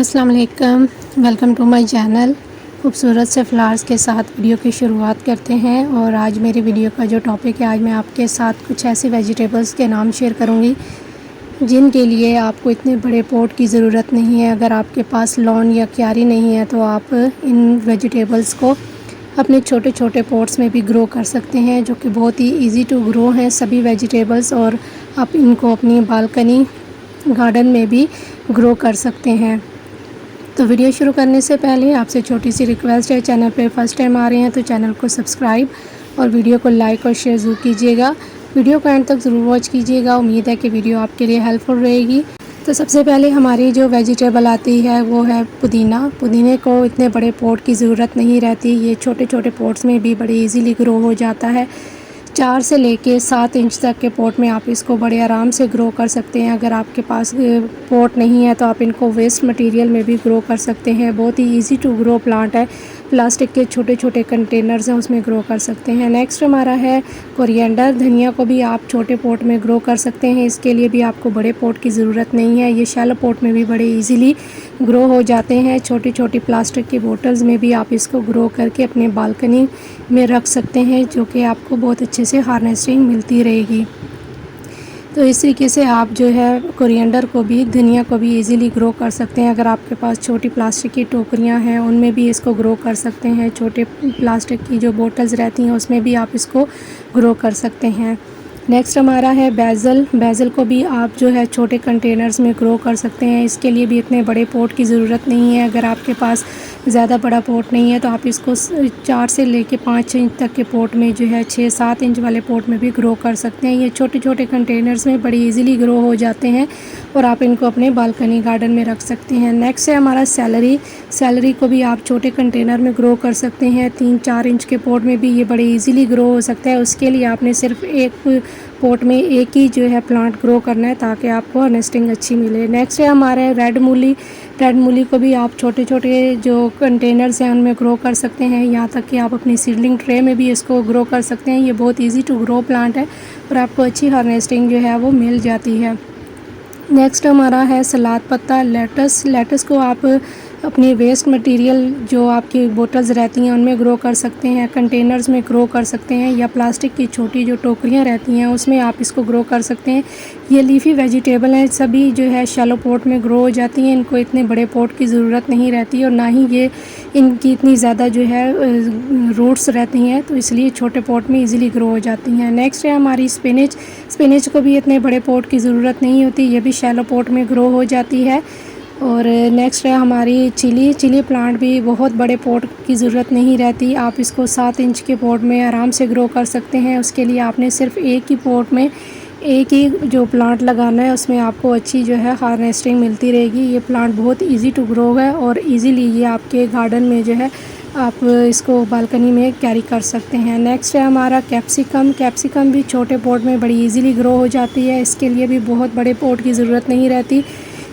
अस्सलाम वालेकुम, welcome to my channel. खूबसूरत से फ्लावर्स के साथ वीडियो की शुरुआत करते हैं। और आज मेरी वीडियो का जो टॉपिक है, आज मैं आपके साथ कुछ ऐसे वेजिटेबल्स के नाम शेयर करूंगी जिनके लिए आपको इतने बड़े पॉट की ज़रूरत नहीं है। अगर आपके पास लॉन या क्यारी नहीं है तो आप इन वेजिटेबल्स को अपने छोटे छोटे पॉट्स में भी ग्रो कर सकते हैं, जो कि बहुत ही ईज़ी टू ग्रो हैं सभी वेजिटेबल्स। और आप इनको अपनी बालकनी गार्डन में भी ग्रो कर सकते हैं। तो वीडियो शुरू करने से पहले आपसे छोटी सी रिक्वेस्ट है, चैनल पे फर्स्ट टाइम आ रहे हैं तो चैनल को सब्सक्राइब और वीडियो को लाइक और शेयर ज़रूर कीजिएगा। वीडियो को एंड तक ज़रूर वॉच कीजिएगा। उम्मीद है कि वीडियो आपके लिए हेल्पफुल रहेगी। तो सबसे पहले हमारी जो वेजिटेबल आती है वो है पुदीना। पुदीने को इतने बड़े पॉट की ज़रूरत नहीं रहती, ये छोटे छोटे पॉट्स में भी बड़े ईजीली ग्रो हो जाता है। 4 से लेके 7 इंच तक के पॉट में आप इसको बड़े आराम से ग्रो कर सकते हैं। अगर आपके पास पॉट नहीं है तो आप इनको वेस्ट मटेरियल में भी ग्रो कर सकते हैं। बहुत ही इजी टू ग्रो प्लांट है। प्लास्टिक के छोटे छोटे कंटेनर्स हैं, उसमें ग्रो कर सकते हैं। नेक्स्ट हमारा है कोरिएंडर। धनिया को भी आप छोटे पॉट में ग्रो कर सकते हैं। इसके लिए भी आपको बड़े पॉट की ज़रूरत नहीं है, ये शैलो पॉट में भी बड़े ईजीली ग्रो हो जाते हैं। छोटी छोटी प्लास्टिक की बोटल्स में भी आप इसको ग्रो करके अपने बालकनी में रख सकते हैं, जो कि आपको बहुत अच्छे से हार्वेस्टिंग मिलती रहेगी। तो इस तरीके से आप जो है कोरिएंडर को भी, धनिया को भी इजीली ग्रो कर सकते हैं। अगर आपके पास छोटी प्लास्टिक की टोकरियां हैं उनमें भी इसको ग्रो कर सकते हैं। छोटे प्लास्टिक की जो बोतल्स रहती हैं उसमें भी आप इसको ग्रो कर सकते हैं। नेक्स्ट हमारा है बैज़ल। बैज़ल को भी आप जो है छोटे कंटेनर्स में ग्रो कर सकते हैं। इसके लिए भी इतने बड़े पॉट की ज़रूरत नहीं है। अगर आपके पास ज़्यादा बड़ा पॉट नहीं है तो आप इसको 4 से लेके 5 इंच तक के पॉट में जो है 6-7 इंच वाले पॉट में भी ग्रो कर सकते हैं। ये छोटे छोटे कंटेनर्स में बड़ी इजीली ग्रो हो जाते हैं और आप इनको अपने बालकनी गार्डन में रख सकते हैं। नेक्स्ट है हमारा सैलरी। सैलरी को भी आप छोटे कंटेनर में ग्रो कर सकते हैं। 3-4 इंच के पॉट में भी ये बड़े ईजीली ग्रो हो सकता है। उसके लिए आपने सिर्फ एक पॉट में एक ही जो है प्लांट ग्रो करना है ताकि आपको नेस्टिंग अच्छी मिले। नेक्स्ट है हमारे रेड मूली। रेड मूली को भी आप छोटे छोटे जो कंटेनर्स हैं उनमें ग्रो कर सकते हैं। यहाँ तक कि आप अपनी सीडलिंग ट्रे में भी इसको ग्रो कर सकते हैं। ये बहुत इजी टू ग्रो प्लांट है और आपको अच्छी हार्वेस्टिंग जो है वो मिल जाती है। नेक्स्ट हमारा है सलाद पत्ता, लेटस। लेटस को आप अपनी वेस्ट मटेरियल जो आपकी बोतल्स रहती हैं उनमें ग्रो कर सकते हैं, कंटेनर्स में ग्रो कर सकते हैं, या प्लास्टिक की छोटी जो टोकरियां रहती हैं उसमें आप इसको ग्रो कर सकते हैं। ये लीफी वेजिटेबल हैं, सभी जो है शैलो पॉट में ग्रो हो जाती हैं। इनको इतने बड़े पॉट की ज़रूरत नहीं रहती और ना ही ये इनकी इतनी ज़्यादा जो है रूट्स रहती हैं, तो इसलिए छोटे पॉट में इजीली ग्रो हो जाती हैं। नेक्स्ट है हमारी स्पिनच। स्पिनच को भी इतने बड़े पॉट की ज़रूरत नहीं होती, ये भी शैलो पॉट में ग्रो हो जाती है। और नेक्स्ट है हमारी चिली। चिली प्लांट भी बहुत बड़े पॉट की ज़रूरत नहीं रहती, आप इसको 7 इंच के पॉट में आराम से ग्रो कर सकते हैं। उसके लिए आपने सिर्फ एक ही पॉट में एक ही जो प्लांट लगाना है, उसमें आपको अच्छी जो है हार्वेस्टिंग मिलती रहेगी। ये प्लांट बहुत इजी टू ग्रो है और इजीली ये आपके गार्डन में जो है आप इसको बालकनी में कैरी कर सकते हैं। नेक्स्ट है हमारा कैप्सिकम। कैप्सिकम भी छोटे पॉट में बड़ी इजीली ग्रो हो जाती है। इसके लिए भी बहुत बड़े पॉट की ज़रूरत नहीं रहती,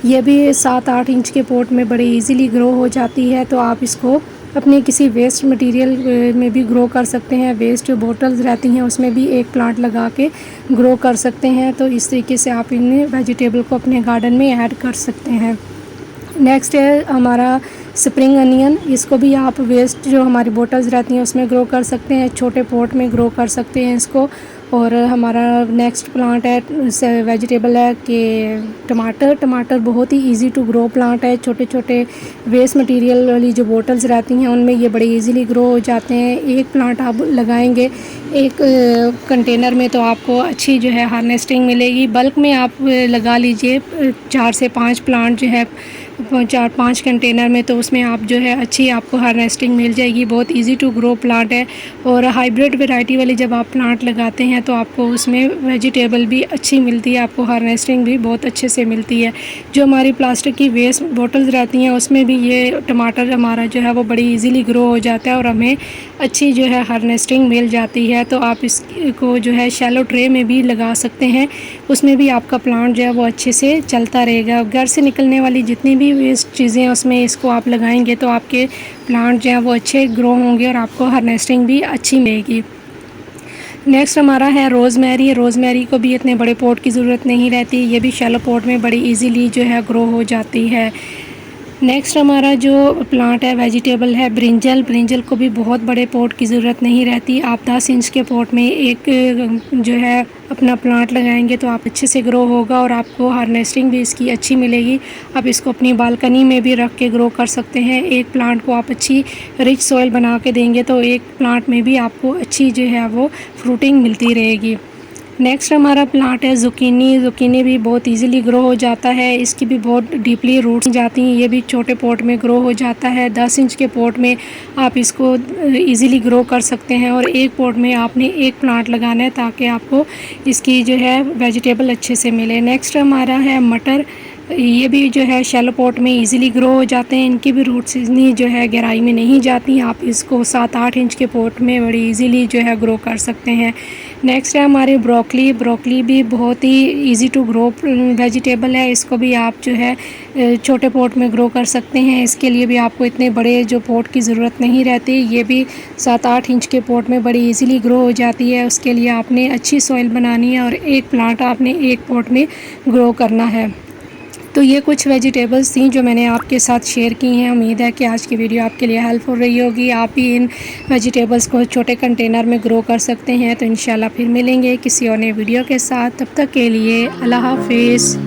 ये भी 7-8 इंच के पॉट में बड़े इजीली ग्रो हो जाती है। तो आप इसको अपने किसी वेस्ट मटेरियल में भी ग्रो कर सकते हैं। वेस्ट जो बोतल्स रहती हैं उसमें भी एक प्लांट लगा के ग्रो कर सकते हैं। तो इस तरीके से आप इन वेजिटेबल को अपने गार्डन में ऐड कर सकते हैं। नेक्स्ट है हमारा स्प्रिंग अनियन। इसको भी आप वेस्ट जो हमारी बोतल्स रहती हैं उसमें ग्रो कर सकते हैं, छोटे पॉट में ग्रो कर सकते हैं इसको। और हमारा नेक्स्ट प्लांट है वेजिटेबल है कि टमाटर। टमाटर बहुत ही इजी टू ग्रो प्लांट है। छोटे छोटे वेस्ट मटेरियल वाली जो बोतल्स रहती हैं उनमें ये बड़े इजीली ग्रो हो जाते हैं। एक प्लांट आप लगाएंगे एक कंटेनर में तो आपको अच्छी जो है हार्वेस्टिंग मिलेगी। बल्क में आप लगा लीजिए 4 से 5 प्लांट जो है 4-5 कंटेनर में, तो उसमें आप जो है अच्छी आपको हार्वेस्टिंग मिल जाएगी। बहुत इजी टू ग्रो प्लांट है। और हाइब्रिड वैरायटी वाली जब आप प्लांट लगाते हैं तो आपको उसमें वेजिटेबल भी अच्छी मिलती है, आपको हार्वेस्टिंग भी बहुत अच्छे से मिलती है। जो हमारी प्लास्टिक की वेस्ट बोतल्स रहती हैं उसमें भी ये टमाटर हमारा जो है वो बड़ी इजीली ग्रो हो जाता है और हमें अच्छी जो है हार्वेस्टिंग मिल जाती है। तो आप इसको जो है शैलो ट्रे में भी लगा सकते हैं, उसमें भी आपका प्लांट जो है वो अच्छे से चलता रहेगा। घर से निकलने वाली जितनी भी वेस्ट चीज़ें हैं उसमें इसको आप लगाएंगे तो आपके प्लांट जो हैं वो अच्छे ग्रो होंगे और आपको हार्वेस्टिंग भी अच्छी मिलेगी। नेक्स्ट हमारा है रोज़मेरी। रोज़मेरी को भी इतने बड़े पॉट की ज़रूरत नहीं रहती, ये भी शैलो पॉट में बड़ी इजीली जो है ग्रो हो जाती है। नेक्स्ट हमारा जो प्लांट है वेजिटेबल है ब्रिंजल। ब्रिंजल को भी बहुत बड़े पॉट की ज़रूरत नहीं रहती। आप 10 इंच के पॉट में एक जो है अपना प्लांट लगाएंगे तो आप अच्छे से ग्रो होगा और आपको हार्वेस्टिंग भी इसकी अच्छी मिलेगी। आप इसको अपनी बालकनी में भी रख के ग्रो कर सकते हैं। एक प्लांट को आप अच्छी रिच सॉइल बना के देंगे तो एक प्लांट में भी आपको अच्छी जो है वो फ्रूटिंग मिलती रहेगी। नेक्स्ट हमारा प्लांट है ज़ुकीनी। ज़ुकीनी भी बहुत इजीली ग्रो हो जाता है। इसकी भी बहुत डीपली रूट्स जाती हैं। ये भी छोटे पॉट में ग्रो हो जाता है। 10 इंच के पॉट में आप इसको इजीली ग्रो कर सकते हैं और एक पॉट में आपने एक प्लांट लगाना है ताकि आपको इसकी जो है वेजिटेबल अच्छे से मिले। नेक्स्ट हमारा है मटर। ये भी जो है शैलो पॉट में इजीली ग्रो हो जाते हैं। इनकी भी रूट्स इतनी जो है गहराई में नहीं जाती। आप इसको 7-8 इंच के पॉट में बड़ी इजीली जो है ग्रो कर सकते हैं। नेक्स्ट है हमारे ब्रोकली। ब्रोकली भी बहुत ही इजी टू ग्रो वेजिटेबल है। इसको भी आप जो है छोटे पॉट में ग्रो कर सकते हैं। इसके लिए भी आपको इतने बड़े जो पॉट की ज़रूरत नहीं रहती। ये भी 7-8 इंच के पॉट में बड़ी इजीली ग्रो हो जाती है। उसके लिए आपने अच्छी सॉइल बनानी है और एक प्लांट आपने एक पॉट में ग्रो करना है। तो ये कुछ वेजिटेबल्स थी जो मैंने आपके साथ शेयर की हैं। उम्मीद है कि आज की वीडियो आपके लिए हेल्पफुल रही होगी। आप भी इन वेजिटेबल्स को छोटे कंटेनर में ग्रो कर सकते हैं। तो इंशाल्लाह फिर मिलेंगे किसी और नए वीडियो के साथ। तब तक के लिए अल्लाह हाफिज़।